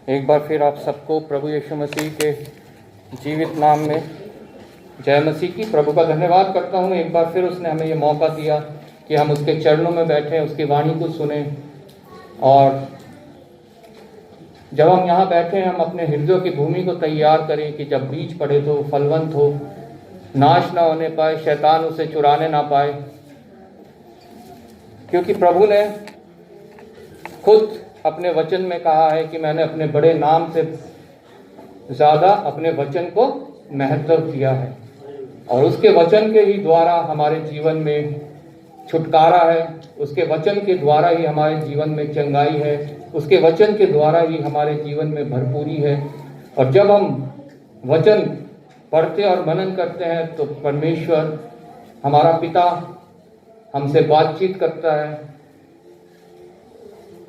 एक बार फिर आप सबको प्रभु यीशु मसीह के जीवित नाम में जय मसीह की। प्रभु का धन्यवाद करता हूँ। एक बार फिर उसने हमें ये मौका दिया कि हम उसके चरणों में बैठें, उसकी वाणी को सुने। और जब हम यहाँ बैठे हम अपने हृदयों की भूमि को तैयार करें कि जब बीज पड़े तो फलवंत हो, नाश ना होने पाए, शैतान उसे चुराने ना पाए। क्योंकि प्रभु ने खुद अपने वचन में कहा है कि मैंने अपने बड़े नाम से ज़्यादा अपने वचन को महत्व दिया है, और उसके वचन के ही द्वारा हमारे जीवन में छुटकारा है, उसके वचन के द्वारा ही हमारे जीवन में चंगाई है, उसके वचन के द्वारा ही हमारे जीवन में भरपूरी है। और जब हम वचन पढ़ते और मनन करते हैं तो परमेश्वर हमारा पिता हमसे बातचीत करता है,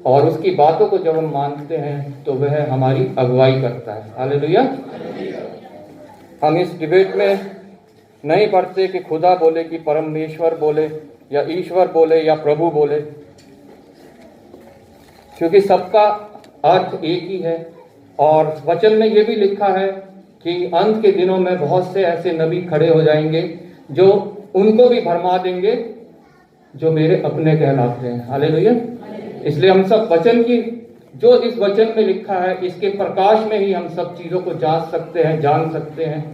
और उसकी बातों को जब हम मानते हैं तो वह हमारी अगुवाई करता है। हालेलुया। हम इस डिबेट में नहीं पढ़ते कि खुदा बोले कि परमेश्वर बोले या ईश्वर बोले या प्रभु बोले, क्योंकि सबका अर्थ एक ही है। और वचन में ये भी लिखा है कि अंत के दिनों में बहुत से ऐसे नबी खड़े हो जाएंगे जो उनको भी भरमा देंगे जो मेरे अपने कहलाते हैं। हालेलुया। इसलिए हम सब वचन की जो इस वचन में लिखा है, इसके प्रकाश में ही हम सब चीजों को जांच सकते हैं, जान सकते हैं।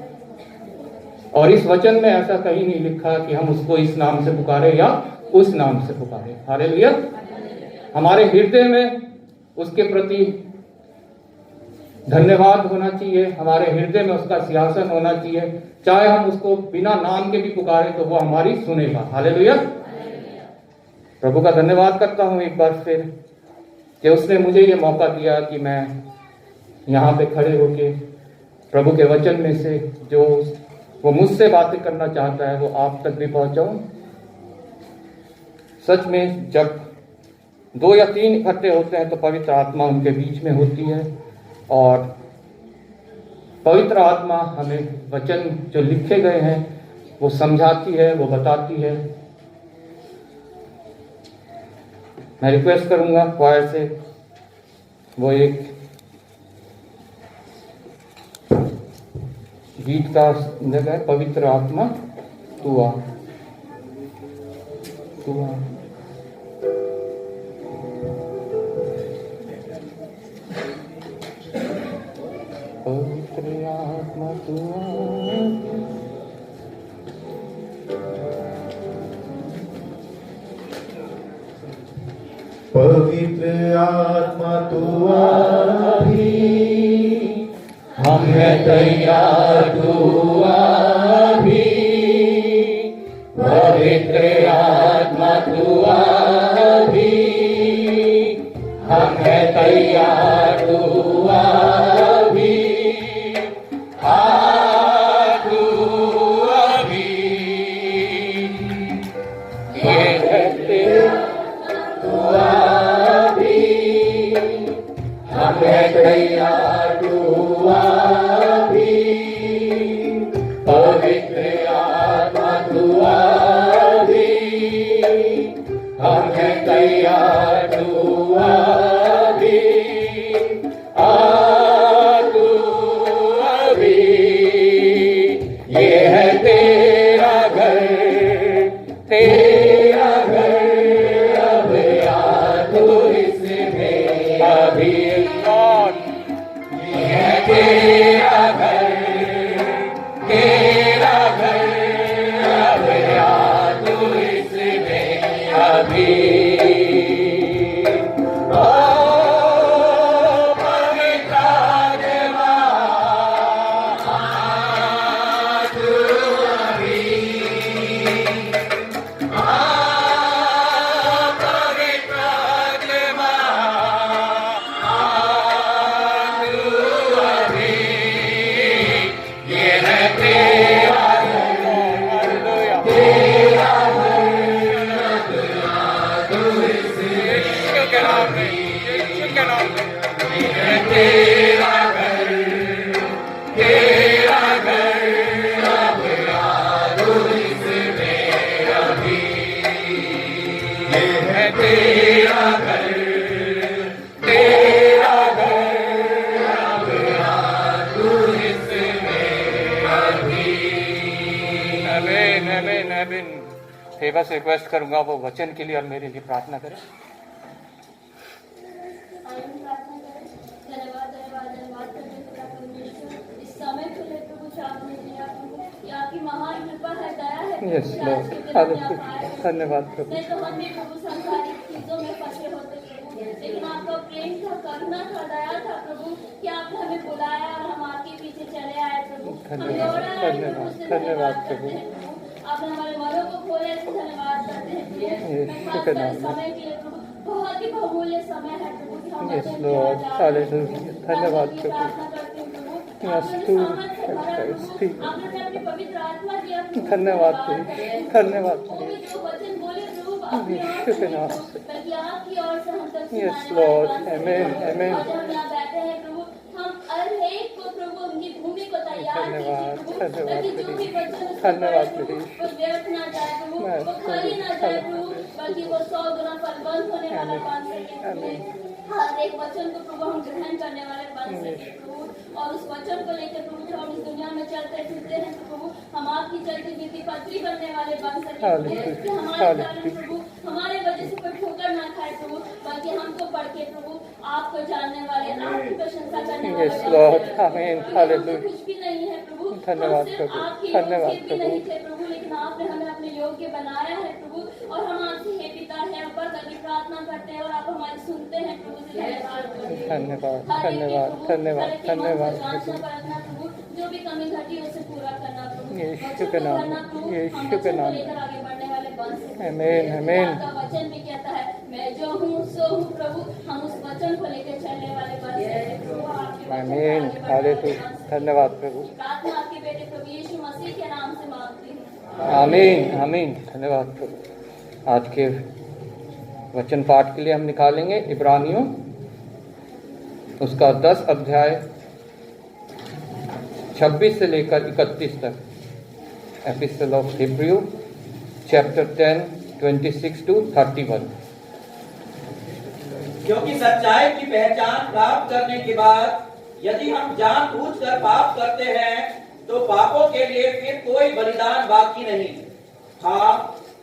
और इस वचन में ऐसा कहीं नहीं लिखा कि हम उसको इस नाम से पुकारे या उस नाम से पुकारे। हालेलुया। हमारे हृदय में उसके प्रति धन्यवाद होना चाहिए, हमारे हृदय में उसका सिंहासन होना चाहिए। चाहे हम उसको बिना नाम के भी पुकारे तो वो हमारी सुनेगा। हालेलुया। प्रभु का धन्यवाद करता हूँ एक बार फिर कि उसने मुझे ये मौका दिया कि मैं यहाँ पे खड़े होके प्रभु के वचन में से जो वो मुझसे बातें करना चाहता है वो आप तक भी पहुँचाऊँ। सच में जब 2 या 3 इकट्ठे होते हैं तो पवित्र आत्मा उनके बीच में होती है, और पवित्र आत्मा हमें वचन जो लिखे गए हैं वो समझाती है, वो बताती है। मैं रिक्वेस्ट करूंगा क्वायर से वो एक गीत का जगह है, पवित्र आत्मा तू आ, तू आ। पवित्र आत्मा तू आ, पवित्र आत्मा तू आ भी, हम हैं तैयार तू आ भी। पवित्र आत्मा तू आ भी, हम हैं तैयार तू आ भी। आ तू अभी, ये है तेरा तैयार तू आ भी। पवित्र आत्मा तू आ भी, हम हैं तैयार तू आ भी। आ तू अभी, ये है तेरा घर, तेरा घर। अब आ तू इसमें अभी, तेरा घर, तेरा घर। अब आ तू इसमें अभी। Amen. फेवर से रिक्वेस्ट करूंगा वो वचन के लिए और मेरे लिए प्रार्थना करें। आपकी महान कृपा है, दया है। यस लॉर्ड, धन्यवाद प्रभु। नहीं तो हम भी प्रभु संसारिक चीजों में फंसे होते प्रभु, लेकिन आपका प्रेम था, करुणा था, दया था प्रभु कि आपने हमें बुलाया और हम आपके पीछे चले आए प्रभु। धन्यवाद प्रभु। आपने हमारे मनों को खोले, धन्यवाद करते हैं प्रभु। समय के लिए प्रभु बहुत ही बहुमूल्य समय है प्रभु कि हम यस लॉर्ड, हालेलुया, धन्यवाद प्रभु। प्रार्थना करते हैं प्रभु। आपने अपनी पवित्र आत्मा दिया, धन्यवाद प्रभु, धन्यवाद वो भी जो वचन बोले प्रभु यीशु के नाम से। बल्कि आपकी ओर से हम तक यस लॉर्ड, आमीन आमीन। आज हम यहाँ बैठे हैं प्रभु, हम हर एक को प्रभु उनकी भूमि को तैयार धन्यवाद, कीजिए प्रभु, धन्यवाद ताकि जो भी वचन उससे धन्यवाद पढ़े प्रभु, प्रभु। वो व्यर्थ ना जाए प्रभु, वो खाली ना जाए प्रभु, बल्कि वो 100 गुना फलवंत होने वाला बन सके प्रभु। हर एक वचन को प्रभु हम ग्रहण करने वाले बन सके प्रभु, और उस वचन को लेकर प्रभु जब हम इस दुनिया में चलते फिरते हैं तो प्रभु हम आपकी चलती बीती पत्री बनने वाले बन सके प्रभु, कि हमारे कारण प्रभु हमारे वजह से कोई ठोकर ना खाए प्रभु, बल्कि हमको पढ़ के प्रभु आपको जानने वाले, आपकी प्रशंसा करने वाले यस लॉर्ड, आमीन, हालेलुया। कुछ भी नहीं है प्रभु, धन्यवाद हम सिर्फ प्रभु, आपके धन्यवाद योग्य भी प्रभु। नहीं थे प्रभु, लेकिन आपने हमें अपने योग्य बनाया है प्रभु, और हम आपसे हे पिता है ऊपर करके प्रार्थना करते हैं और आप हमारी सुनते हैं प्रभु। धन्यवाद, धन्यवाद, धन्यवाद, धन्यवाद प्रभु। जो भी कमी घटी उसे पूरा करना प्रभु, यीशु के नाम, यीशु के नाम, लेकर आगे बढ़ने वाले बन सके। आमीन आमीन। आपका वचन भी कहता है मैं जो हूँ सो हूँ प्रभु, हम उस वचन को लेकर चलने वाले बन सके प्रभु, आपके वचन को आमीन, आगे बढ़ने वाले हालेलुया, बन सके। धन्यवाद प्रभु। प्रार्थना आपके बेटे प्रभु यीशु मसीह के नाम से मांगती हूँ, आमीन आमीन, धन्यवाद प्रभु। आज के वचन पाठ के लिए हम निकालेंगे इब्रानियों उसका 10 अध्याय 26 से लेकर 31 तक। Epistle of Hebrew chapter 10 26 to 31। क्योंकि सच्चाई की पहचान प्राप्त करने के बाद यदि हम जानबूझकर पाप करते हैं तो पापों के लिए फिर कोई बलिदान बाकी नहीं। हाँ,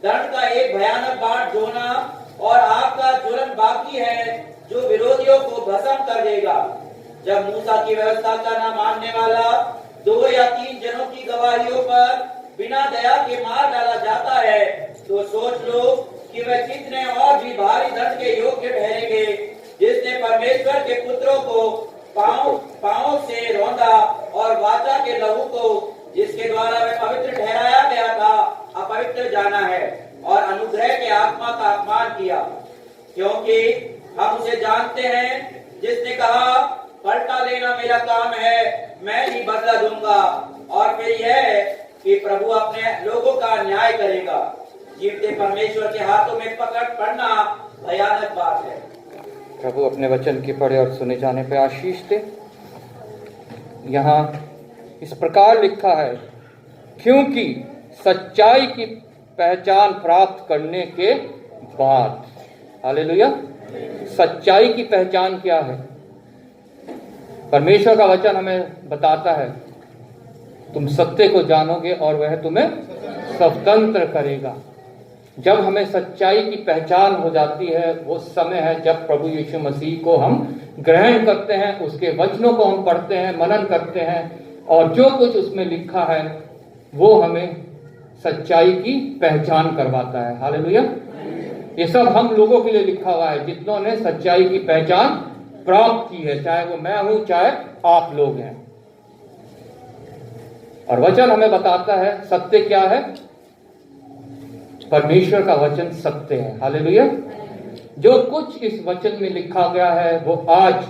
दंड का एक भयानक बाढ़ जोना और आग का ज्वलन बाकी है जो विरोधियों को भस्म कर देगा। जब मूसा की व्यवस्था का न मानने वाला 2 या 3 जनों की गवाहियों पर बिना दया के मार डाला जाता है, तो सोच लो कि वह कितने और भी भारी दंड के योग्य ठहरेंगे, जिसने परमेश्वर के पुत्रों को पांव से रौंदा और वाचा के लहू को जिसके द्वारा वह पवित्र ठहराया गया था अपवित्र जाना है और अनुग्रह के आत्मा का अपमान किया। क्योंकि हम उसे जानते हैं जिसने कहा पलटा लेना मेरा काम है, मैं ही बदला दूंगा। और फिर यह है कि प्रभु अपने लोगों का न्याय करेगा। जीवते परमेश्वर के हाथों में पकड़ पड़ना भयानक बात है। प्रभु अपने वचन के पढ़े और सुने जाने पर आशीष दे। यहाँ इस प्रकार लिखा है, क्योंकि सच्चाई की पहचान प्राप्त करने के बाद। हालेलुया। सच्चाई की पहचान क्या है? परमेश्वर का वचन हमें बताता है तुम सत्य को जानोगे और वह तुम्हें स्वतंत्र करेगा। जब हमें सच्चाई की पहचान हो जाती है वो समय है जब प्रभु यीशु मसीह को हम ग्रहण करते हैं, उसके वचनों को हम पढ़ते हैं, मनन करते हैं और जो कुछ उसमें लिखा है वो हमें सच्चाई की पहचान करवाता है। हालेलुया। ये सब हम लोगों के लिए लिखा हुआ है जितनों ने सच्चाई की पहचान प्राप्त की है, चाहे वो मैं हूं चाहे आप लोग हैं। और वचन हमें बताता है सत्य क्या है। परमेश्वर का वचन सत्य है। हालेलुया। जो कुछ इस वचन में लिखा गया है वो आज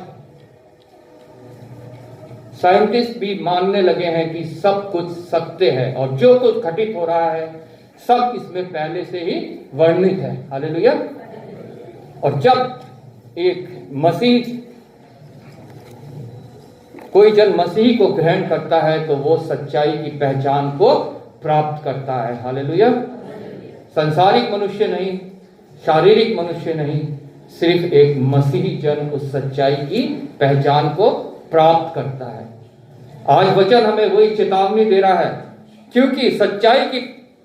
साइंटिस्ट भी मानने लगे हैं कि सब कुछ सत्य है और जो कुछ घटित हो रहा है सब इसमें पहले से ही वर्णित है। हालेलुया। और जब कोई जन मसीह को ग्रहण करता है तो वो सच्चाई की पहचान को प्राप्त करता है। हालेलुया। संसारिक मनुष्य नहीं, शारीरिक मनुष्य नहीं, सिर्फ एक मसीही जन उस सच्चाई की पहचान को प्राप्त करता है। आज वचन हमें वही चेतावनी दे रहा है, क्योंकि सच्चाई की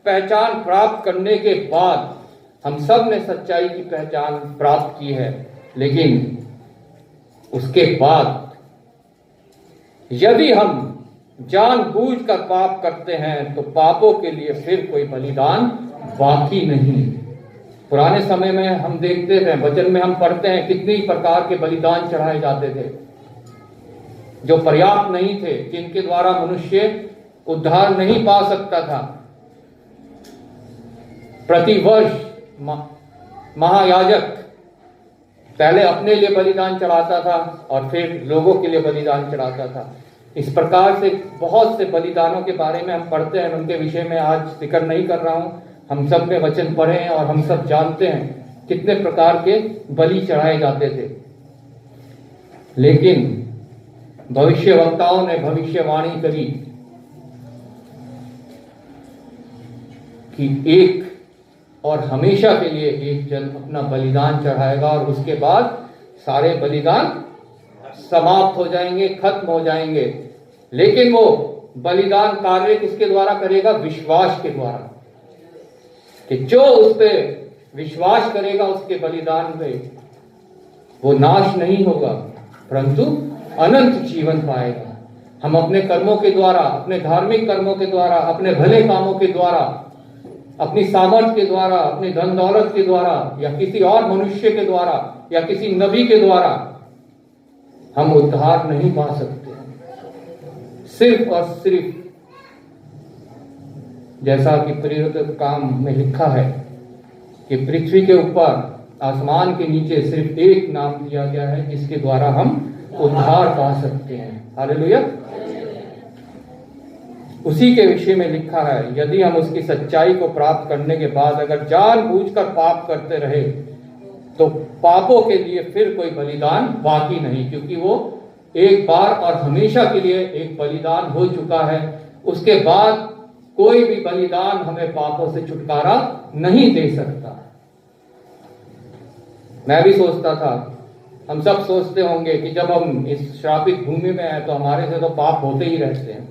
पहचान प्राप्त करने के बाद, हम सब ने सच्चाई की पहचान प्राप्त की है, लेकिन उसके बाद यदि हम जानबूझकर पाप करते हैं तो पापों के लिए फिर कोई बलिदान बाकी नहीं। पुराने समय में हम देखते थे, वचन में हम पढ़ते हैं कितनी प्रकार के बलिदान चढ़ाए जाते थे जो पर्याप्त नहीं थे, जिनके द्वारा मनुष्य उद्धार नहीं पा सकता था। प्रतिवर्ष महायाजक पहले अपने लिए बलिदान चढ़ाता था और फिर लोगों के लिए बलिदान चढ़ाता था। इस प्रकार से बहुत से बलिदानों के बारे में हम पढ़ते हैं, उनके विषय में आज जिक्र नहीं कर रहा हूं। हम सब ने वचन पढ़े हैं और हम सब जानते हैं कितने प्रकार के बलि चढ़ाए जाते थे। लेकिन भविष्यवक्ताओं ने भविष्यवाणी करी कि एक और हमेशा के लिए एक जन अपना बलिदान चढ़ाएगा और उसके बाद सारे बलिदान समाप्त हो जाएंगे, खत्म हो जाएंगे। लेकिन वो बलिदान कार्य किसके द्वारा करेगा? विश्वास के द्वारा, कि जो उस पे विश्वास करेगा उसके बलिदान पे वो नाश नहीं होगा परंतु अनंत जीवन पाएगा। हम अपने कर्मों के द्वारा, अपने धार्मिक कर्मों के द्वारा, अपने भले कामों के द्वारा, अपनी सामर्थ्य के द्वारा, अपने धन दौलत के द्वारा या किसी और मनुष्य के द्वारा या किसी नबी के द्वारा हम उद्धार नहीं पा सकते। सिर्फ और सिर्फ जैसा कि प्रेरित काम में लिखा है कि पृथ्वी के ऊपर, आसमान के नीचे सिर्फ एक नाम दिया गया है जिसके द्वारा हम उद्धार पा सकते हैं। हालेलुया। उसी के विषय में लिखा है, यदि हम उसकी सच्चाई को प्राप्त करने के बाद अगर जानबूझकर पाप करते रहे तो पापों के लिए फिर कोई बलिदान बाकी नहीं, क्योंकि वो एक बार और हमेशा के लिए एक बलिदान हो चुका है। उसके बाद कोई भी बलिदान हमें पापों से छुटकारा नहीं दे सकता। मैं भी सोचता था, हम सब सोचते होंगे कि जब हम इस श्रापित भूमि में हैं तो हमारे से तो पाप होते ही रहते हैं,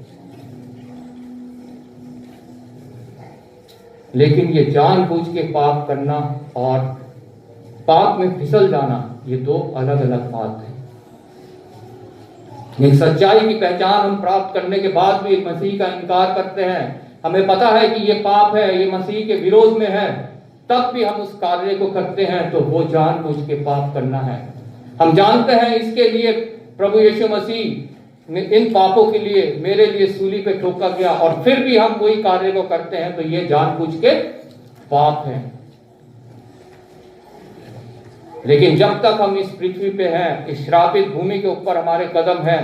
लेकिन ये जानबूझ के पाप करना और पाप में फिसल जाना, ये दो अलग अलग बात है। एक सच्चाई की पहचान हम प्राप्त करने के बाद भी मसीह का इनकार करते हैं, हमें पता है कि ये पाप है, ये मसीह के विरोध में है, तब भी हम उस कार्य को करते हैं, तो वो जानबूझ के पाप करना है। हम जानते हैं इसके लिए प्रभु यीशु मसीह ने इन पापों के लिए मेरे लिए सूली पे ठोका गया, और फिर भी हम वही कार्य को करते हैं, तो ये जानबूझ के पाप है। लेकिन जब तक हम इस पृथ्वी पे हैं, इस श्रापित भूमि के ऊपर हमारे कदम हैं,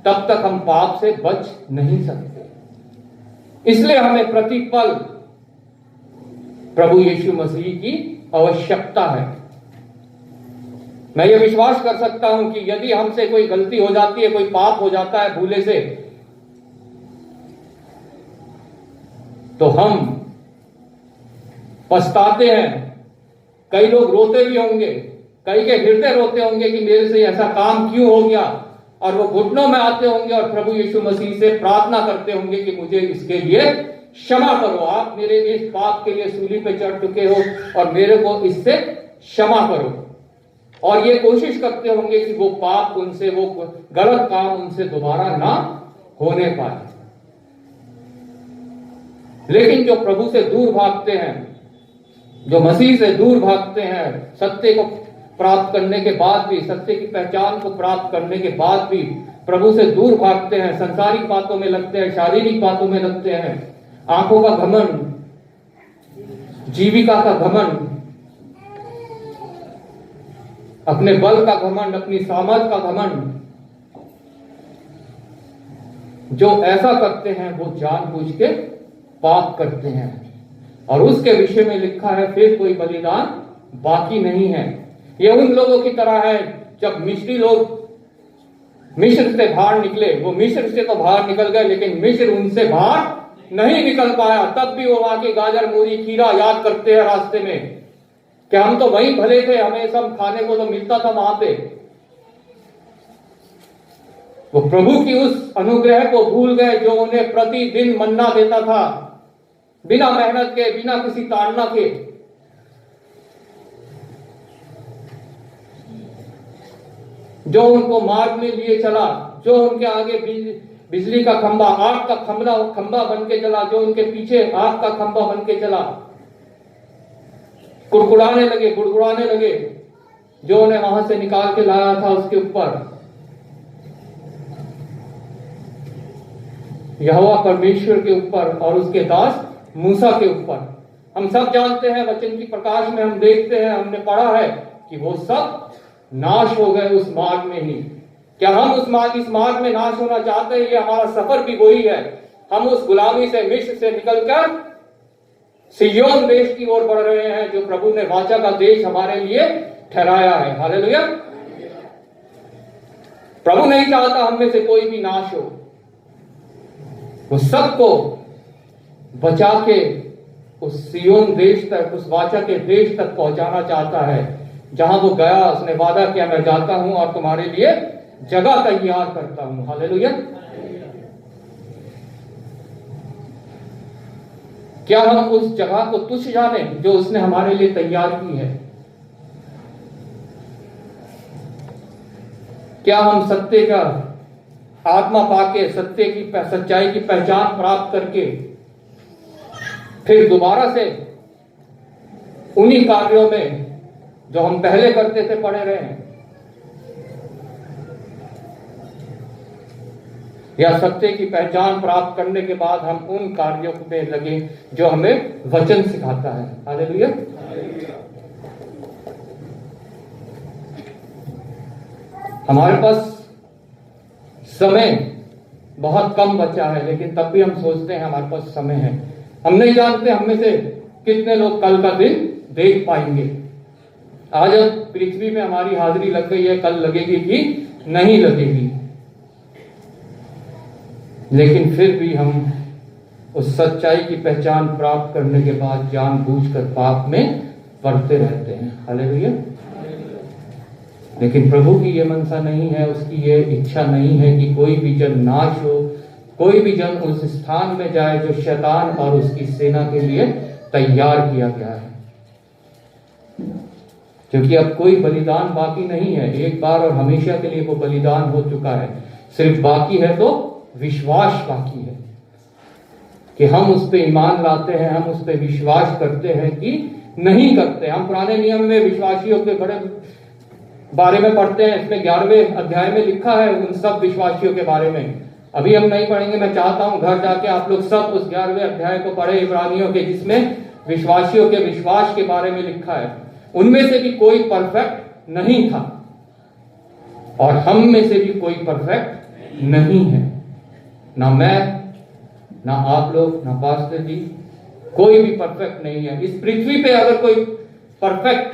तब तक हम पाप से बच नहीं सकते। इसलिए हमें प्रतिपल प्रभु यीशु मसीह की आवश्यकता है। मैं ये विश्वास कर सकता हूं कि यदि हमसे कोई गलती हो जाती है, कोई पाप हो जाता है भूले से, तो हम पछताते हैं। कई लोग रोते भी होंगे, कई के हृदय रोते होंगे कि मेरे से ऐसा काम क्यों हो गया, और वो घुटनों में आते होंगे और प्रभु यीशु मसीह से प्रार्थना करते होंगे कि मुझे इसके लिए क्षमा करो, आप मेरे इस पाप के लिए सूली पे चढ़ चुके हो और मेरे को इससे क्षमा करो। और ये कोशिश करते होंगे कि वो पाप उनसे, वो गलत काम उनसे दोबारा ना होने पाए। लेकिन जो प्रभु से दूर भागते हैं, जो मसीह से दूर भागते हैं, सत्य को प्राप्त करने के बाद भी, सत्य की पहचान को प्राप्त करने के बाद भी प्रभु से दूर भागते हैं, संसारिक बातों में लगते हैं, शारीरिक बातों में लगते हैं, आंखों का घमंड, जीविका का घमंड, अपने बल का घमंड, अपनी सामर्थ का घमंड, जो ऐसा करते हैं वो जानबूझ के पाप करते हैं। और उसके विषय में लिखा है, फिर कोई बलिदान बाकी नहीं है। ये उन लोगों की तरह है जब मिस्री लोग मिस्र से बाहर निकले, वो मिस्र से तो बाहर निकल गए, लेकिन मिस्र उनसे बाहर नहीं निकल पाया। तब भी वो वहां के गाजर, मूली, खीरा याद करते हैं रास्ते में कि हम तो वहीं भले थे, हमें सब खाने को तो मिलता था वहां पे। वो प्रभु की उस अनुग्रह को भूल गए जो उन्हें प्रतिदिन मन्ना देता था, बिना मेहनत के, बिना किसी ताड़ना के। जो उनको मार्ग में लिए चला, जो उनके आगे बिजली का खंबा, आग का खंबा बन के चला, जो उनके पीछे आग का खंबा बन के चला, कुड़कुड़ाने लगे, गुड़गुड़ाने लगे, जो उन्हें वहां से निकाल के लाया था उसके ऊपर यहोवा परमेश्वर के ऊपर और उसके दास मूसा के ऊपर। हम सब जानते हैं, वचन की प्रकाश में हम देखते हैं, हमने पढ़ा है कि वो सब नाश हो गए उस मार्ग में ही। क्या हम इस मार्ग में नाश होना चाहते हैं? ये हमारा सफर भी वही है। हम उस गुलामी से, मिस्र से निकलकर सिय्योन देश की ओर बढ़ रहे हैं, जो प्रभु ने वाचा का देश हमारे लिए ठहराया है। हालेलुया। प्रभु नहीं चाहता हम में से कोई भी नाश हो, वो सबको बचा के उस सिय्योन देश तक, उस वाचा के देश तक पहुंचाना चाहता है, जहां वो गया। उसने वादा किया, मैं जाता हूं और तुम्हारे लिए जगह तैयार करता हूं। हालेलुया। क्या हम उस जगह को तुच्छ जाने जो उसने हमारे लिए तैयार की है? क्या हम सत्य का आत्मा पाके, सत्य की सच्चाई की पहचान प्राप्त करके फिर दोबारा से उन्हीं कार्यों में जो हम पहले करते थे पड़े रहे हैं? या सत्य की पहचान प्राप्त करने के बाद हम उन कार्यों में लगे जो हमें वचन सिखाता है? हालेलुया। हमारे पास समय बहुत कम बचा है, लेकिन तब भी हम सोचते हैं हमारे पास समय है। हम नहीं जानते हम में से कितने लोग कल का दिन देख पाएंगे। आज पृथ्वी में हमारी हाजिरी लग गई है, कल लगेगी कि नहीं लगेगी, लेकिन फिर भी हम उस सच्चाई की पहचान प्राप्त करने के बाद जानबूझकर पाप में पड़ते रहते हैं। हालेलुया। लेकिन प्रभु की यह मनसा नहीं है, उसकी ये इच्छा नहीं है कि कोई भी जन नाश हो, कोई भी जन उस स्थान में जाए जो शैतान और उसकी सेना के लिए तैयार किया गया है। क्योंकि अब कोई बलिदान बाकी नहीं है, एक बार और हमेशा के लिए वो बलिदान हो चुका है। सिर्फ बाकी है तो विश्वास बाकी है कि हम उस पे ईमान लाते हैं, हम उस पे विश्वास करते हैं कि नहीं करते। हम पुराने नियम में विश्वासियों के बड़े बारे में पढ़ते हैं, इसमें 11वें अध्याय में लिखा है उन सब विश्वासियों के बारे में। अभी हम नहीं पढ़ेंगे, मैं चाहता हूं घर जाके आप लोग सब उस 11वें अध्याय को पढ़े इब्रानियों के, जिसमें विश्वासियों के विश्वास के बारे में लिखा है। उनमें से भी कोई परफेक्ट नहीं था और हम में से भी कोई परफेक्ट नहीं है। ना मैं, ना आप लोग, ना पास्टर जी, कोई भी परफेक्ट नहीं है। इस पृथ्वी पे अगर कोई परफेक्ट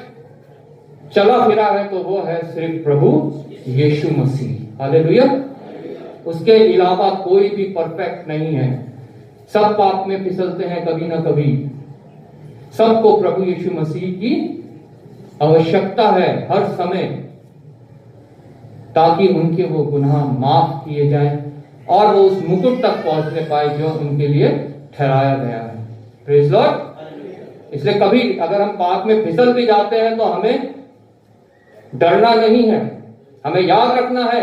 चला फिरा है तो वो है सिर्फ प्रभु यीशु मसीह। हालेलुया। उसके अलावा कोई भी परफेक्ट नहीं है। सब पाप में फिसलते हैं कभी ना कभी। सबको प्रभु यीशु मसीह की आवश्यकता है हर समय, ताकि उनके वो गुनाह माफ किए जाएं और वो उस मुकुट तक पहुंचने पाए जो उनके लिए ठहराया गया है। Praise Lord. इसलिए कभी अगर हम पाप में फिसल भी जाते हैं तो हमें डरना नहीं है, हमें याद रखना है,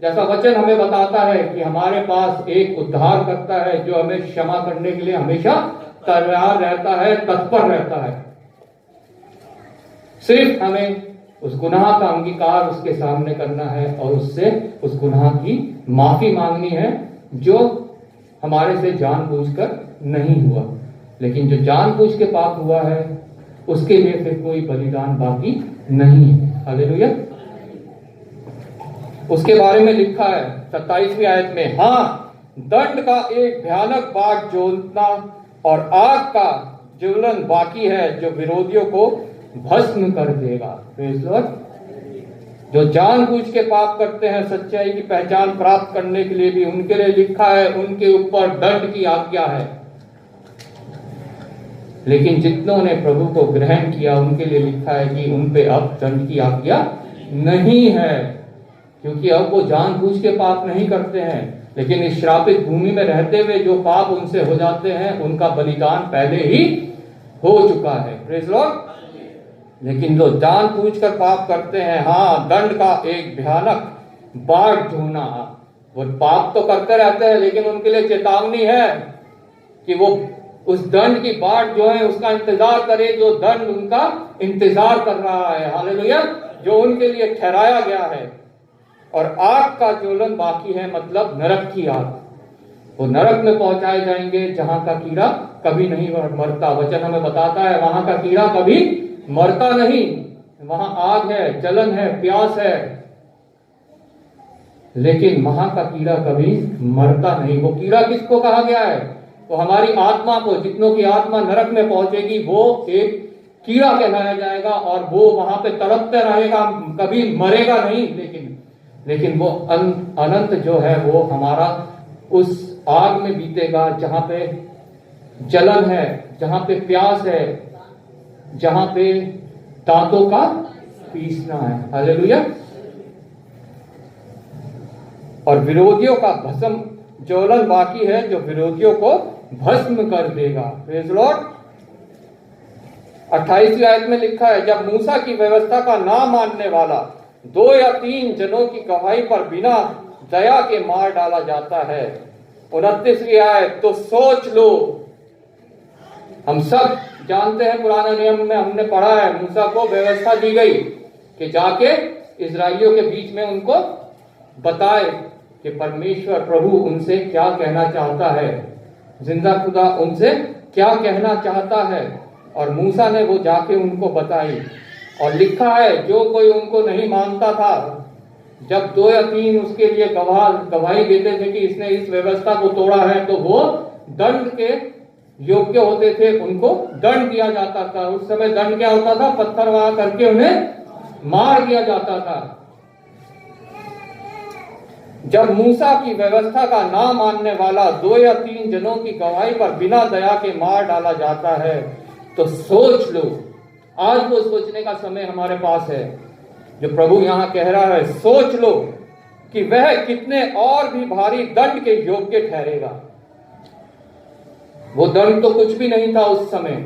जैसा वचन हमें बताता है कि हमारे पास एक उद्धार करता है जो हमें क्षमा करने के लिए हमेशा तैयार रहता है, तत्पर रहता है। सिर्फ हमें उस गुनाह का अंगीकार उसके सामने करना है और उससे उस गुनाह की माफी मांगनी है जो हमारे से जानबूझकर नहीं हुआ। लेकिन जो जानबूझ के पाप हुआ है उसके लिए फिर कोई बलिदान बाकी नहीं है। हालेलुया। उसके बारे में लिखा है 27वीं आयत में, हाँ, दंड का एक भयानक बाग ज्वलना और आग का ज्वलन बाकी है जो विरोधियों को भस्म कर देगा। Praise Lord. जो जानबूझ के पाप करते हैं, सच्चाई की पहचान प्राप्त करने के लिए भी उनके लिए लिखा है, उनके ऊपर दंड की आज्ञा है। लेकिन जितनों ने प्रभु को ग्रहण किया उनके लिए लिखा है कि उन पे अब दंड की आज्ञा नहीं है, क्योंकि अब वो जानबूझ के पाप नहीं करते हैं, लेकिन इस श्रापित भूमि में रहते हुए जो पाप उनसे हो जाते हैं उनका बलिदान पहले ही हो चुका है। Praise Lord. लेकिन जो जानबूझकर पाप करते हैं, हाँ, दंड का एक भयानक बाढ़ ढूंढना, वो पाप तो करते रहते हैं लेकिन उनके लिए चेतावनी है कि वो उस दंड की बाढ़ जो है उसका इंतजार करे, जो दंड उनका इंतजार कर रहा है, हालेलुया, जो उनके लिए ठहराया गया है। और आग का ज्वलन बाकी है, मतलब नरक की आग। वो नरक में पहुंचाए जाएंगे जहां का कीड़ा कभी नहीं मरता। वचन हमें बताता है वहां का कीड़ा कभी मरता नहीं, वहां आग है, जलन है, प्यास है, लेकिन वहां का कीड़ा कभी मरता नहीं। वो कीड़ा किसको कहा गया है? तो हमारी आत्मा को, जितनों की आत्मा नरक में पहुंचेगी वो एक कीड़ा कहलाया जाएगा और वो वहां पे तड़पते रहेगा, कभी मरेगा नहीं, लेकिन वो अनंत जो है वो हमारा उस आग में बीतेगा जहां पे जलन है, जहां पे प्यास है, जहां पे दांतों का पीसना है। हालेलुया। और विरोधियों का भस्म ज्वलन बाकी है, जो विरोधियों को भस्म कर देगा। Praise Lord. 28वीं आयत में लिखा है, जब मूसा की व्यवस्था का ना मानने वाला 2 या 3 जनों की गवाही पर बिना दया के मार डाला जाता है। 29वीं आयत, तो सोच लो। हम सब जानते हैं, पुराने नियम में हमने पढ़ा है, मूसा को व्यवस्था दी गई कि जाके इजराइलियों के बीच में उनको बताए कि परमेश्वर प्रभु उनसे क्या कहना चाहता है, जिंदा खुदा उनसे क्या कहना चाहता है। और मूसा ने वो जाके उनको बताई। और लिखा है, जो कोई उनको नहीं मानता था, जब 2 या 3 उसके लिए गवाही देते थे कि इसने इस व्यवस्था को तोड़ा है, तो वो दंड के योग्य होते थे, उनको दंड दिया जाता था। उस समय दंड क्या होता था? पत्थर वहां करके उन्हें मार दिया जाता था। जब मूसा की व्यवस्था का ना मानने वाला 2 या 3 जनों की गवाही पर बिना दया के मार डाला जाता है, तो सोच लो। आज वो सोचने का समय हमारे पास है, जो प्रभु यहां कह रहा है, सोच लो कि वह कितने और भी भारी दंड के योग्य ठहरेगा। वो दंड तो कुछ भी नहीं था उस समय,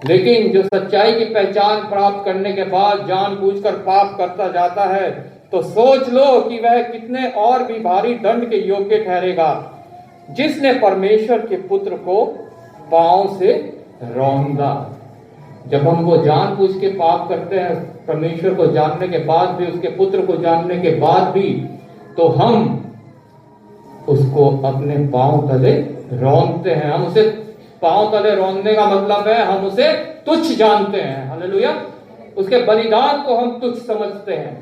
लेकिन जो सच्चाई की पहचान प्राप्त करने के बाद जानबूझकर पाप करता जाता है, तो सोच लो कि वह कितने और भी भारी दंड के योग्य ठहरेगा, जिसने परमेश्वर के पुत्र को पांव से रौंदा। जब हम वो जानबूझ के पाप करते हैं, परमेश्वर को जानने के बाद भी, उसके पुत्र को जानने के बाद भी, तो हम उसको अपने पांव तले रौंदते हैं। हम उसे पांव तले रौंदने का मतलब है हम उसे तुच्छ जानते हैं। हालेलुया। उसके बलिदान को हम तुच्छ समझते हैं,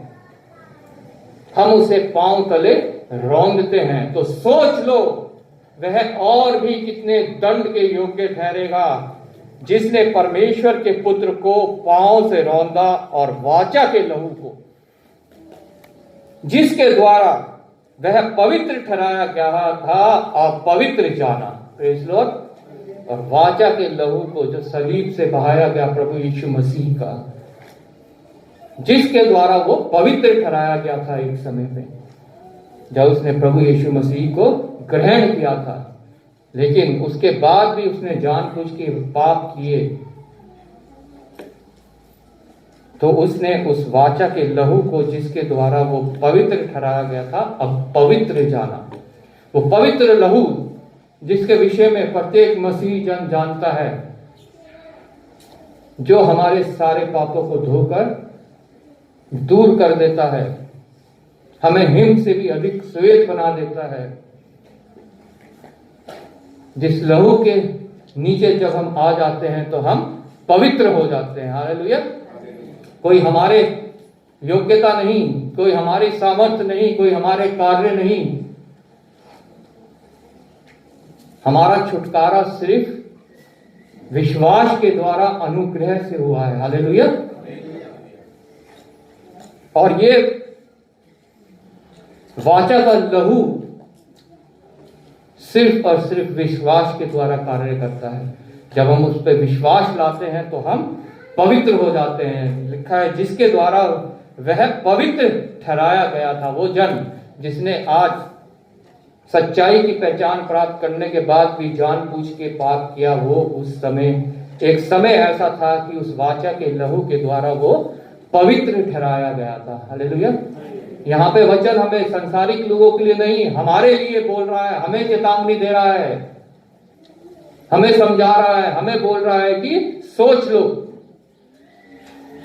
हम उसे पांव तले रौंदते हैं। तो सोच लो वह और भी कितने दंड के योग्य ठहरेगा, जिसने परमेश्वर के पुत्र को पांव से रौंदा और वाचा के लहू को, जिसके द्वारा वह पवित्र ठहराया गया था, अपवित्र जाना। Praise Lord. और वाचा के लहू को जो सलीब से बहाया गया प्रभु यीशु मसीह का, जिसके द्वारा वो पवित्र ठहराया गया था एक समय में, जब उसने प्रभु यीशु मसीह को ग्रहण किया था। लेकिन उसके बाद भी उसने जानबूझ के पाप किए, तो उसने उस वाचा के लहू को, जिसके द्वारा वो पवित्र ठहराया गया था, अब पवित्र जाना। वो पवित्र लहू जिसके विषय में प्रत्येक मसीह जन जानता है, जो हमारे सारे पापों को धोकर दूर कर देता है, हमें हिम से भी अधिक श्वेत बना देता है। जिस लहू के नीचे जब हम आ जाते हैं तो हम पवित्र हो जाते हैं। हालेलुया। कोई हमारे योग्यता नहीं, कोई हमारी सामर्थ्य नहीं, कोई हमारे कार्य नहीं, हमारा छुटकारा सिर्फ विश्वास के द्वारा अनुग्रह से हुआ है। हालेलुया। और ये वाचा का लहू सिर्फ और सिर्फ विश्वास के द्वारा कार्य करता है। जब हम उस पर विश्वास लाते हैं तो हम पवित्र हो जाते हैं। लिखा है, जिसके द्वारा वह पवित्र ठहराया गया था। वो जन जिसने आज सच्चाई की पहचान प्राप्त करने के बाद भी जानबूझ के पाप किया, वो उस समय एक समय ऐसा था कि उस वाचा के लहू के द्वारा वो पवित्र ठहराया गया था। हालेलुया। यहाँ पे वचन हमें संसारिक लोगों के लिए नहीं, हमारे लिए बोल रहा है, हमें चेतावनी दे रहा है, हमें समझा रहा है, हमें बोल रहा है कि सोच लो।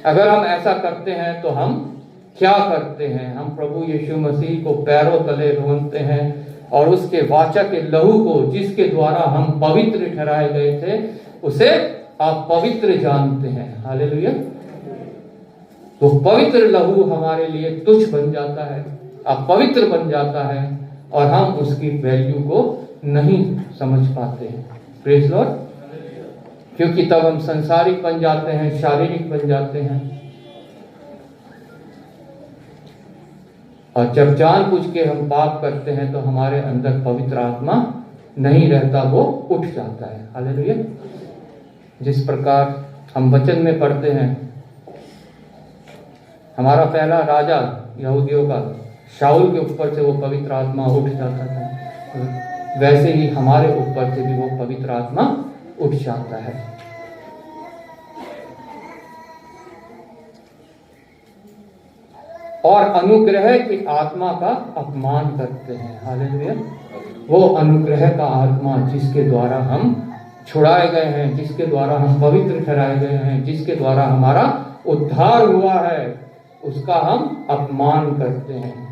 अगर हम ऐसा करते हैं तो हम क्या करते हैं? हम प्रभु यीशु मसीह को पैरों तले रोनते हैं और उसके वाचा के लहू को, जिसके द्वारा हम पवित्र ठहराए गए थे, उसे आप पवित्र जानते हैं। हालेलुया। तो पवित्र लहू हमारे लिए तुच्छ बन जाता है, अपवित्र बन जाता है और हम उसकी वैल्यू को नहीं समझ पाते हैं। Praise Lord. क्योंकि तब हम संसारिक बन जाते हैं, शारीरिक बन जाते हैं, और जब जानबूझ के हम पाप करते हैं तो हमारे अंदर पवित्र आत्मा नहीं रहता, वो उठ जाता है। हालेलुया। जिस प्रकार हम वचन में पढ़ते हैं, हमारा पहला राजा यहूदियों का शाऊल के ऊपर से वो पवित्र आत्मा उठ जाता था, वैसे ही हमारे ऊपर से भी वो पवित्र आत्मा उठ जाता है। और अनुग्रह की आत्मा का अपमान करते हैं। हालेलुया। वो अनुग्रह का आत्मा जिसके द्वारा हम छुड़ाए गए हैं, जिसके द्वारा हम पवित्र ठहराए गए हैं, जिसके द्वारा हमारा उद्धार हुआ है, उसका हम अपमान करते हैं।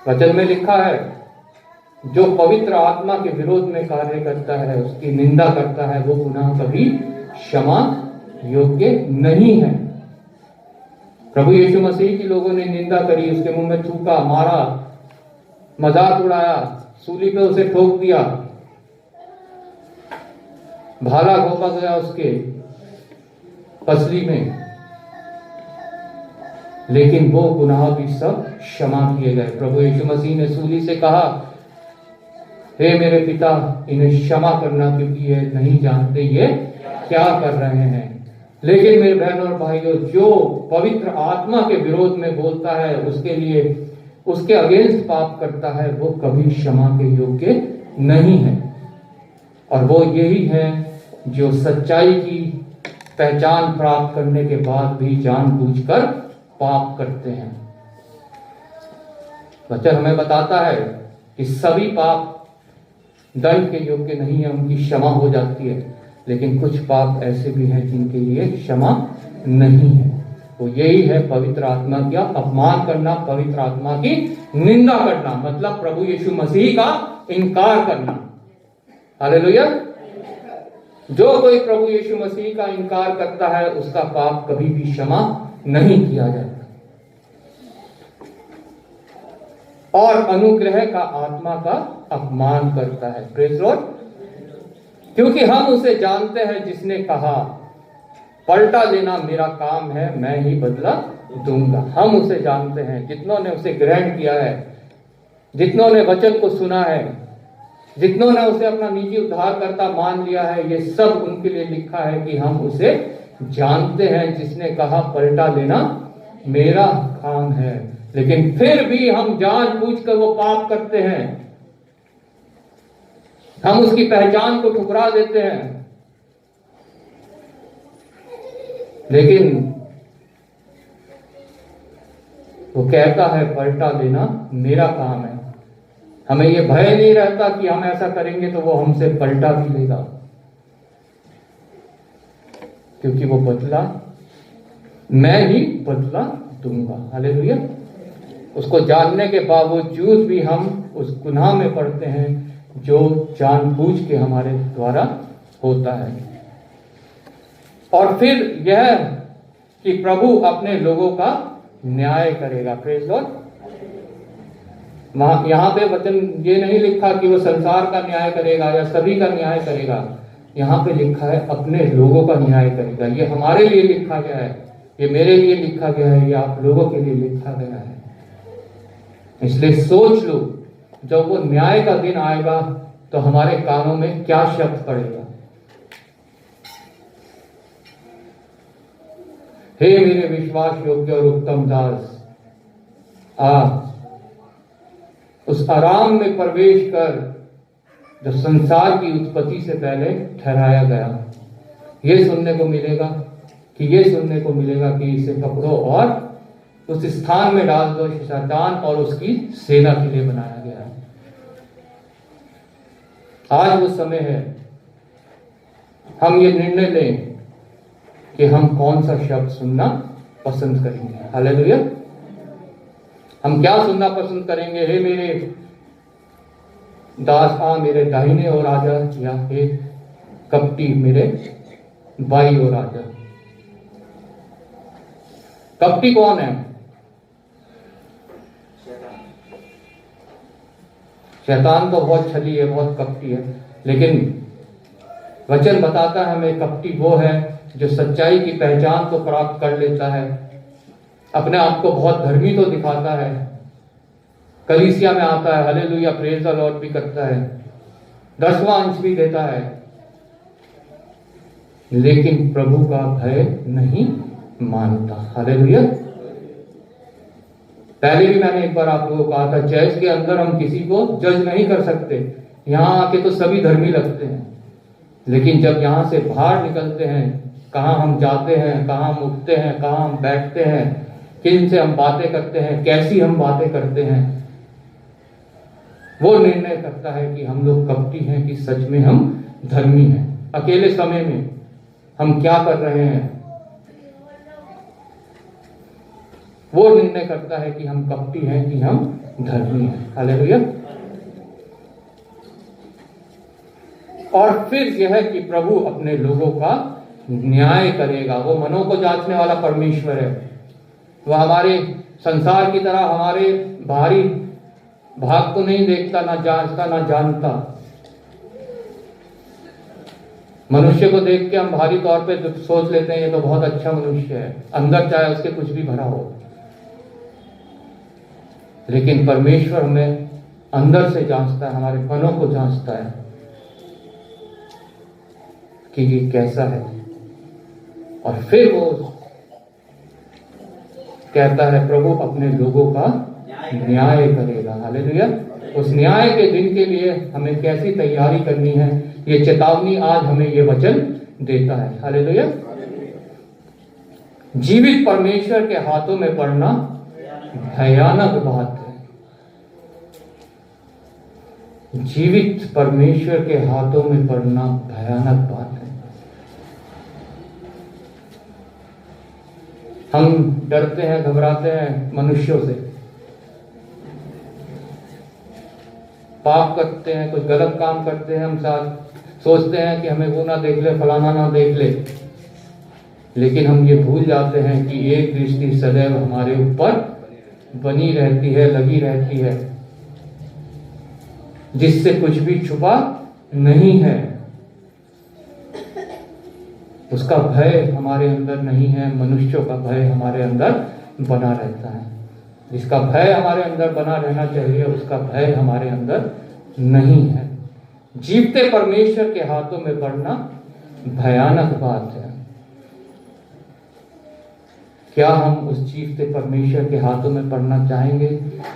वचन में लिखा है, जो पवित्र आत्मा के विरोध में कार्य करता है, उसकी निंदा करता है, वो गुनाह कभी क्षमा योग्य नहीं है। प्रभु यीशु मसीह की लोगों ने निंदा करी, उसके मुंह में थूका, मारा, मजाक उड़ाया, सूली पे उसे ठोक दिया, भाला घोंपा गया उसके पसली में, लेकिन वो गुनाह भी सब क्षमा किए गए। प्रभु यीशु मसीह ने सूली से कहा, हे मेरे पिता, इन्हें क्षमा करना, क्योंकि ये नहीं जानते ये क्या कर रहे हैं। लेकिन मेरे बहनों और भाइयों, जो पवित्र आत्मा के विरोध में बोलता है, उसके लिए, उसके अगेंस्ट पाप करता है, वो कभी क्षमा के योग्य नहीं है। और वो यही है जो सच्चाई की पहचान प्राप्त करने के बाद भी जानबूझकर पाप करते हैं। वचन हमें बताता है कि सभी पाप दंड के योग्य नहीं है, उनकी क्षमा हो जाती है, लेकिन कुछ पाप ऐसे भी हैं जिनके लिए क्षमा नहीं है। तो यही है पवित्र आत्मा का अपमान करना, पवित्र आत्मा की निंदा करना, मतलब प्रभु यीशु मसीह का इनकार करना। हालेलुया। जो कोई प्रभु यीशु मसीह का इनकार करता है, उसका पाप कभी भी क्षमा नहीं किया जाता। और अनुग्रह का आत्मा का अपमान करता है। Praise Lord. क्योंकि हम उसे जानते हैं जिसने कहा, पलटा लेना मेरा काम है, मैं ही बदला दूंगा। हम उसे जानते हैं, जितनों ने उसे ग्रहण किया है, जितनों ने वचन को सुना है, जितनों ने उसे अपना निजी उद्धारकर्ता मान लिया है, ये सब उनके लिए लिखा है कि हम उसे जानते हैं जिसने कहा, पलटा लेना मेरा काम है। लेकिन फिर भी हम जानबूझकर वो पाप करते हैं, हम उसकी पहचान को ठुकरा देते हैं। लेकिन वो कहता है, पलटा लेना मेरा काम है। हमें ये भय नहीं रहता कि हम ऐसा करेंगे तो वो हमसे पलटा भी लेगा, क्योंकि वो बदला मैं ही बदला दूंगा। हालेलुया। उसको जानने के बावजूद भी हम उस गुनाह में पड़ते हैं जो जानबूझ के हमारे द्वारा होता है। और फिर यह कि प्रभु अपने लोगों का न्याय करेगा। Praise Lord. यहां पे वचन ये नहीं लिखा कि वो संसार का न्याय करेगा या सभी का न्याय करेगा। यहां पे लिखा है अपने लोगों का न्याय करेगा। ये हमारे लिए लिखा गया है, ये मेरे लिए लिखा गया है, ये आप लोगों के लिए लिखा गया है। इसलिए सोच लो, जब वो न्याय का दिन आएगा तो हमारे कानों में क्या शब्द पड़ेगा। हे मेरे विश्वास योग्य और उत्तम दास, आ उस आराम में प्रवेश कर जो संसार की उत्पत्ति से पहले ठहराया गया। ये सुनने को मिलेगा कि इसे पकड़ो और उस स्थान में डाल दो, शैतान और उसकी सेना के लिए बनाया गया है। आज वो समय है हम ये निर्णय लें कि हम कौन सा शब्द सुनना पसंद करेंगे। हालेलुया। हम क्या सुनना पसंद करेंगे? हे मेरे दास मेरे दाहिने ओर आजा, या हे कपटी मेरे बाई ओर आजा। कपटी कौन है? शैतान तो बहुत छली है, बहुत कपटी है, लेकिन वचन बताता है हमें कपटी वो है जो सच्चाई की पहचान तो प्राप्त कर लेता है, अपने आप को बहुत धर्मी तो दिखाता है, कलीसिया में आता है, हालेलुया, प्रेज द लॉर्ड भी करता है, 10वां अंश भी देता है, लेकिन प्रभु का भय नहीं मानता। हालेलुया। पहले भी मैंने एक बार आप लोगों को कहा था, चर्च के अंदर हम किसी को जज नहीं कर सकते। यहां आके तो सभी धर्मी लगते हैं, लेकिन जब यहां से बाहर निकलते हैं, कहां हम जाते हैं, कहां हम उठते हैं, कहां हम बैठते हैं, किन से हम बातें करते हैं, कैसी हम बातें करते हैं, वो निर्णय करता है कि हम लोग कपटी हैं कि सच में हम धर्मी हैं। अकेले समय में हम क्या कर रहे हैं, वो निर्णय करता है कि हम कपटी हैं कि हम धर्मी हैं। हालेलुया। और फिर यह है कि प्रभु अपने लोगों का न्याय करेगा। वो मनों को जांचने वाला परमेश्वर है। वह हमारे संसार की तरह हमारे बाहरी भाग को नहीं देखता, ना जांचता, ना जानता। मनुष्य को देख के हम भारी तौर पे सोच लेते हैं ये तो बहुत अच्छा मनुष्य है, अंदर चाहे उसके कुछ भी भरा हो, लेकिन परमेश्वर हमें अंदर से जांचता है, हमारे मनों को जांचता है कि ये कैसा है, और फिर वो कहता है प्रभु अपने लोगों का न्याय करेगा। हालेलुया। उस न्याय के दिन के लिए हमें कैसी तैयारी करनी है, ये चेतावनी आज हमें ये वचन देता है। हालेलुया। जीवित परमेश्वर के हाथों में पड़ना भयानक बात है। जीवित परमेश्वर के हाथों में पड़ना भयानक बात है। हम डरते हैं, घबराते हैं मनुष्यों से, पाप करते हैं, कुछ गलत काम करते हैं, हम साथ सोचते हैं कि हमें वो ना देख ले, फलाना ना देख ले, लेकिन हम ये भूल जाते हैं कि एक दृष्टि सदैव हमारे ऊपर बनी रहती है, लगी रहती है, जिससे कुछ भी छुपा नहीं है। उसका भय हमारे अंदर नहीं है, मनुष्यों का भय हमारे अंदर बना रहता है। जिसका भय हमारे अंदर बना रहना चाहिए, उसका भय हमारे अंदर नहीं है। जीवते परमेश्वर के हाथों में पड़ना भयानक बात है। क्या हम उस जीवते परमेश्वर के हाथों में पड़ना चाहेंगे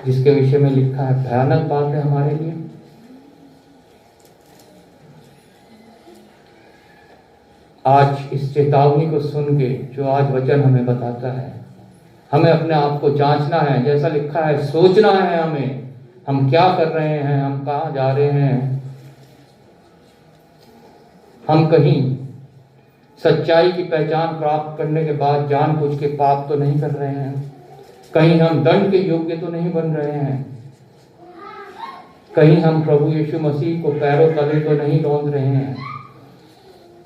जिसके विषय में लिखा है भयानक बात है हमारे लिए? आज इस चेतावनी को सुन के जो आज वचन हमें बताता है, हमें अपने आप को जांचना है, जैसा लिखा है सोचना है हमें, हम क्या कर रहे हैं, हम कहां जा रहे हैं। हम कहीं सच्चाई की पहचान प्राप्त करने के बाद जानबूझ के पाप तो नहीं कर रहे हैं, कहीं हम दंड के योग्य तो नहीं बन रहे हैं, कहीं हम प्रभु यीशु मसीह को पैरों तले तो नहीं रौंद रहे हैं,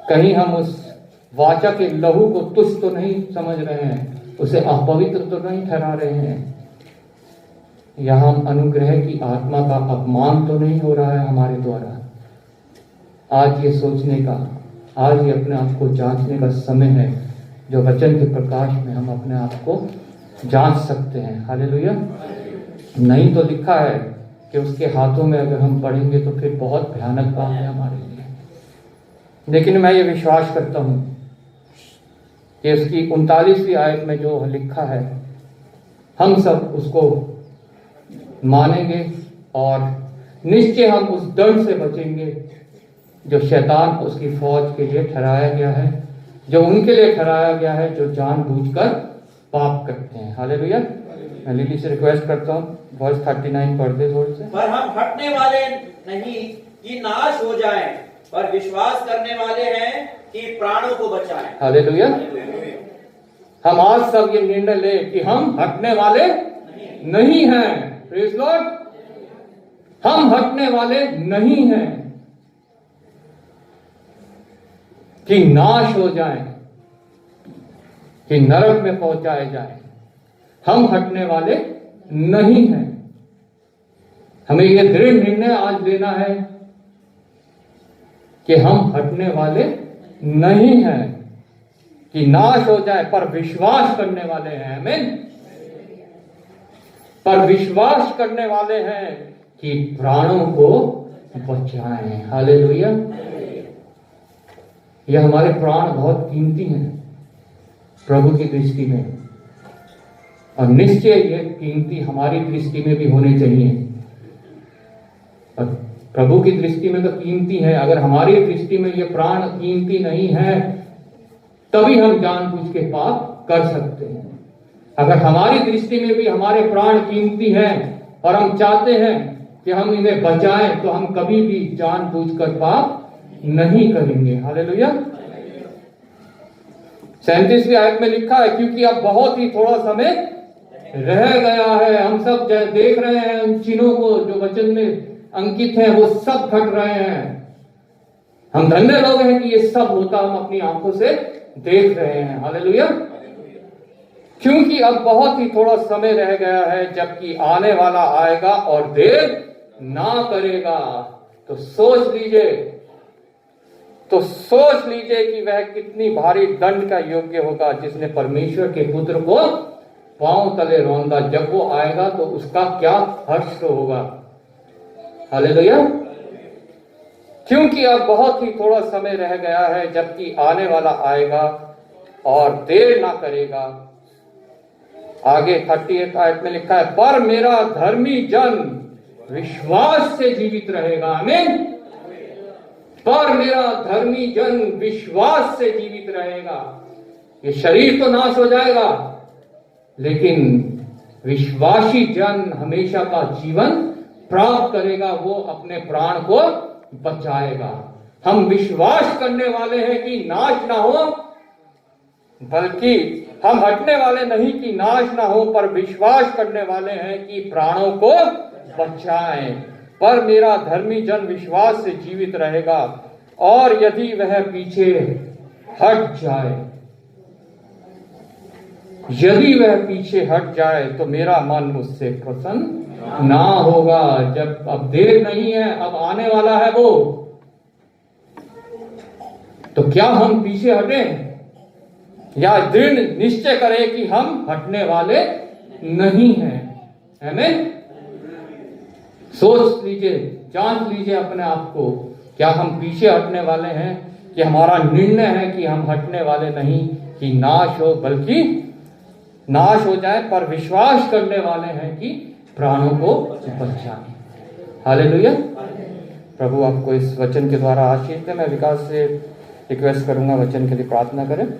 कहीं हम उस वाचा के लहू को तुच्छ तो नहीं समझ रहे हैं, उसे अपवित्र तो नहीं ठहरा रहे हैं, या हम अनुग्रह की आत्मा का अपमान तो नहीं हो रहा है हमारे द्वारा। आज ये सोचने का, आज ये अपने आप को जांचने का समय है, जो वचन के प्रकाश में हम अपने आप को जांच सकते हैं। हालेलुया। नहीं तो लिखा है कि उसके हाथों में अगर हम पढ़ेंगे तो फिर बहुत भयानक बात है हमारे लिए। लेकिन मैं ये विश्वास करता हूं कि उसकी 39वीं आयत में जो लिखा है, हम सब उसको मानेंगे और निश्चय हम उस दंड से बचेंगे जो शैतान उसकी फौज के लिए ठहराया गया है, जो उनके लिए ठहराया गया है जो जानबूझकर पाप करते हैं। हालेलुया। मैं लिली से रिक्वेस्ट करता हूँ वर्स 39 पढ़ दे थोड़े से। पर हम हटने वाले नहीं कि नाश हो जाएं, पर विश्वास करने वाले हैं कि प्राणों को बचाएं। हालेलुया। हम आज सब ये निर्णय ले कि हम हटने वाले नहीं हैं। Praise Lord. हम हटने वाले नहीं हैं कि नाश हो जाएं, कि नरक में पहुंचाए जाएं। हम हटने वाले नहीं हैं। हमें यह दृढ़ निर्णय आज लेना है कि हम हटने वाले नहीं हैं कि नाश हो जाए, पर विश्वास करने वाले हैं। आमीन। पर विश्वास करने वाले हैं कि प्राणों को बचाएं। हालेलुया। यह हमारे प्राण बहुत कीमती हैं प्रभु की दृष्टि में, और निश्चय ये कीमती हमारी दृष्टि में भी होने चाहिए। और प्रभु की दृष्टि में तो कीमती है, अगर हमारी दृष्टि में ये प्राण कीमती नहीं है तभी हम जानबूझ के पाप कर सकते हैं। अगर हमारी दृष्टि में भी हमारे प्राण कीमती हैं और हम चाहते हैं कि हम इन्हें बचाएं, तो हम कभी भी जानबूझकर पाप नहीं करेंगे। हालेलुया। 37वीं आयत में लिखा है, क्योंकि अब बहुत ही थोड़ा समय रह गया है। हम सब देख रहे हैं उन चिन्हों को जो वचन में अंकित है, वो सब घट रहे हैं। हम धन्य लोग हैं कि ये सब होता हम अपनी आंखों से देख रहे हैं। हालेलुया। क्योंकि अब बहुत ही थोड़ा समय रह गया है, जबकि आने वाला आएगा और देर ना करेगा। तो सोच लीजिए कि वह कितनी भारी दंड का योग्य होगा जिसने परमेश्वर के पुत्र को पांव तले रौंदा। जब वो आएगा तो उसका क्या हर्ष होगा। हालेलुया। क्योंकि अब बहुत ही थोड़ा समय रह गया है, जबकि आने वाला आएगा और देर ना करेगा। आगे 38 आयत में लिखा है, पर मेरा धर्मी जन विश्वास से जीवित रहेगा। आमीन। पर मेरा धर्मी जन विश्वास से जीवित रहेगा। ये शरीर तो नाश हो जाएगा, लेकिन विश्वासी जन हमेशा का जीवन प्राप्त करेगा। वो अपने प्राण को बचाएगा। हम विश्वास करने वाले हैं कि नाश ना हो, बल्कि हम हटने वाले नहीं कि नाश ना हो, पर विश्वास करने वाले हैं कि प्राणों को बचाएं। पर मेरा धर्मी जन विश्वास से जीवित रहेगा, और यदि वह पीछे हट जाए तो मेरा मन उससे प्रसन्न ना होगा। जब अब देर नहीं है, अब आने वाला है वो, तो क्या हम पीछे हटें या दृढ़ निश्चय करें कि हम हटने वाले नहीं हैं। आमीन। सोच लीजिए, जांच लीजिए अपने आप को, क्या हम पीछे हटने वाले हैं कि हमारा निर्णय है कि हम हटने वाले नहीं कि नाश हो, बल्कि नाश हो जाए, पर विश्वास करने वाले हैं कि प्राणों को बचाएं। हालेलुया। प्रभु आपको इस वचन के द्वारा आशीष दे। मैं विकास से रिक्वेस्ट करूंगा वचन के लिए प्रार्थना करें।